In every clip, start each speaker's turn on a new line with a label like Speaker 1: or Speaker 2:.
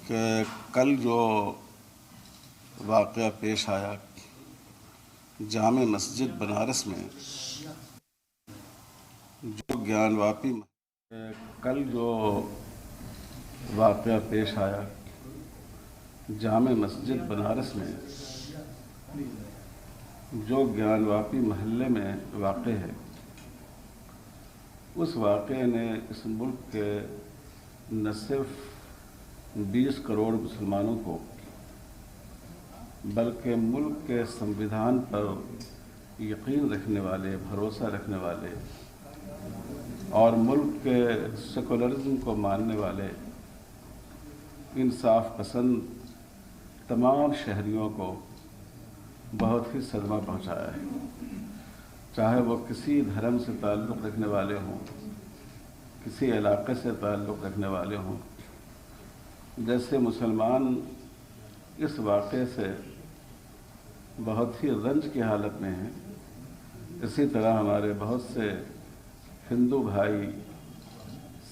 Speaker 1: کہ کل جو واقعہ پیش آیا جامع مسجد بنارس میں جو گیان واپی جامع مسجد بنارس میں جو گیان واپی محلے میں واقع ہے، اس واقعے نے اس ملک کے نہ صرف 20 کروڑ مسلمانوں کو بلکہ ملک کے سنویدھان پر یقین رکھنے والے، بھروسہ رکھنے والے اور ملک کے سیکولرزم کو ماننے والے انصاف پسند تمام شہریوں کو بہت ہی صدمہ پہنچایا ہے، چاہے وہ کسی دھرم سے تعلق رکھنے والے ہوں، کسی علاقے سے تعلق رکھنے والے ہوں۔ جیسے مسلمان اس واقعے سے بہت ہی رنج کی حالت میں ہیں، اسی طرح ہمارے بہت سے ہندو بھائی،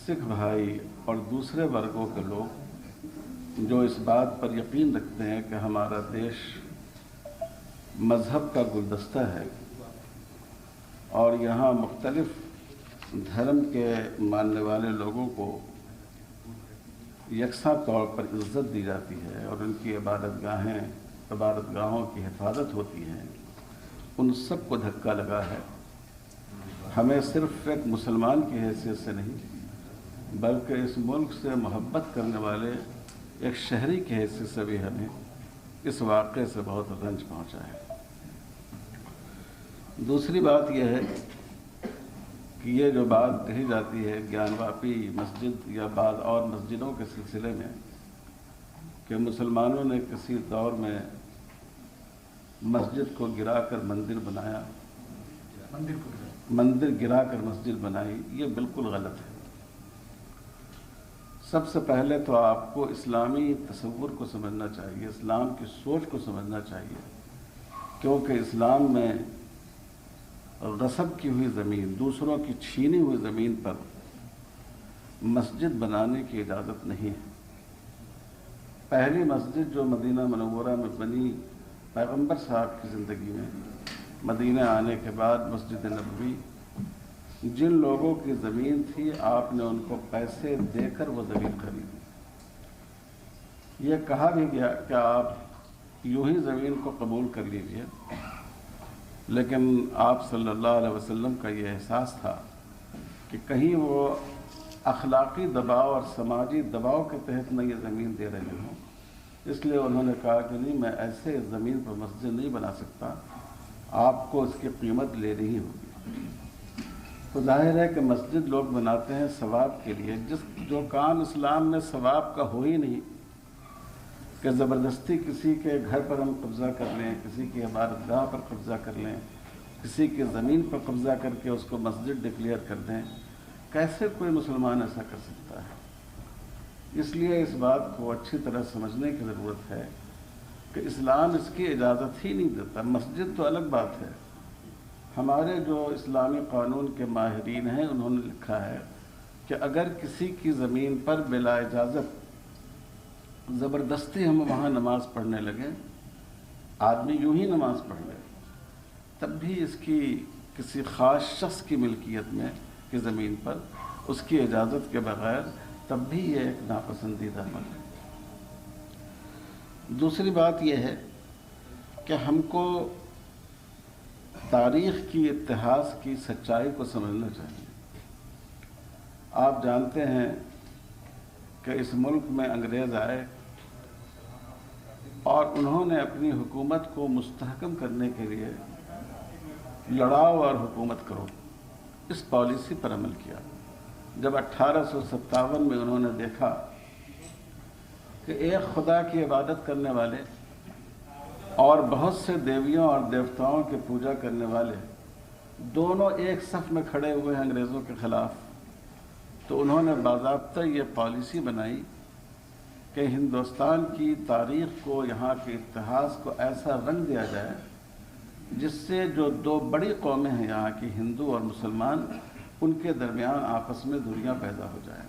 Speaker 1: سکھ بھائی اور دوسرے ورگوں کے لوگ جو اس بات پر یقین رکھتے ہیں کہ ہمارا دیش مذہب کا گلدستہ ہے اور یہاں مختلف دھرم کے ماننے والے لوگوں کو یکساں طور پر عزت دی جاتی ہے اور ان کی عبادت گاہوں کی حفاظت ہوتی ہے، ان سب کو دھکا لگا ہے۔ ہمیں صرف ایک مسلمان کی حیثیت سے نہیں بلکہ اس ملک سے محبت کرنے والے ایک شہری کی حیثیت سے بھی ہمیں اس واقعے سے بہت رنج پہنچا ہے۔ دوسری بات یہ ہے کہ یہ جو بات کہی جاتی ہے گیان واپی مسجد یا بعض اور مسجدوں کے سلسلے میں کہ مسلمانوں نے کسی دور میں مسجد کو گرا کر مندر بنایا، مندر گرا کر مسجد بنائی، یہ بالکل غلط ہے۔ سب سے پہلے تو آپ کو اسلامی تصور کو سمجھنا چاہیے، اسلام کی سوچ کو سمجھنا چاہیے، کیونکہ اسلام میں غصب کی ہوئی زمین، دوسروں کی چھینی ہوئی زمین پر مسجد بنانے کی اجازت نہیں ہے۔ پہلی مسجد جو مدینہ منورہ میں بنی پیغمبر صاحب کی زندگی میں، مدینہ آنے کے بعد مسجد نبوی، جن لوگوں کی زمین تھی آپ نے ان کو پیسے دے کر وہ زمین خریدی۔ یہ کہا بھی گیا کہ آپ یوں ہی زمین کو قبول کر لیجئے، لیکن آپ صلی اللہ علیہ وسلم کا یہ احساس تھا کہ کہیں وہ اخلاقی دباؤ اور سماجی دباؤ کے تحت نہ یہ زمین دے رہے ہوں، اس لیے انہوں نے کہا کہ نہیں، میں ایسے زمین پر مسجد نہیں بنا سکتا، آپ کو اس کی قیمت لینی ہی ہوگی۔ تو ظاہر ہے کہ مسجد لوگ بناتے ہیں ثواب کے لیے، جو کام اسلام میں ثواب کا ہو ہی نہیں کہ زبردستی کسی کے گھر پر ہم قبضہ کر لیں، کسی کی عبادت گاہ پر قبضہ کر لیں، کسی کی زمین پر قبضہ کر کے اس کو مسجد ڈکلیئر کر دیں، کیسے کوئی مسلمان ایسا کر سکتا ہے؟ اس لیے اس بات کو اچھی طرح سمجھنے کی ضرورت ہے کہ اسلام اس کی اجازت ہی نہیں دیتا۔ مسجد تو الگ بات ہے، ہمارے جو اسلامی قانون کے ماہرین ہیں انہوں نے لکھا ہے کہ اگر کسی کی زمین پر بلا اجازت زبردستی ہم وہاں نماز پڑھنے لگیں، آدمی یوں ہی نماز پڑھ لے، تب بھی اس کی کسی خاص شخص کی ملکیت میں کی زمین پر اس کی اجازت کے بغیر، تب بھی یہ ایک ناپسندیدہ عمل ہے۔ دوسری بات یہ ہے کہ ہم کو تاریخ کی، اتہاس کی سچائی کو سمجھنا چاہیے۔ آپ جانتے ہیں کہ اس ملک میں انگریز آئے اور انہوں نے اپنی حکومت کو مستحکم کرنے کے لیے لڑاؤ اور حکومت کرو اس پالیسی پر عمل کیا۔ جب 1857 میں انہوں نے دیکھا کہ ایک خدا کی عبادت کرنے والے اور بہت سے دیویوں اور دیوتاؤں کی پوجا کرنے والے دونوں ایک صف میں کھڑے ہوئے ہیں انگریزوں کے خلاف، تو انہوں نے باضابطہ یہ پالیسی بنائی کہ ہندوستان کی تاریخ کو، یہاں کے اتہاس کو ایسا رنگ دیا جائے جس سے جو دو بڑی قومیں ہیں یہاں کی، ہندو اور مسلمان، ان کے درمیان آپس میں دوریاں پیدا ہو جائیں۔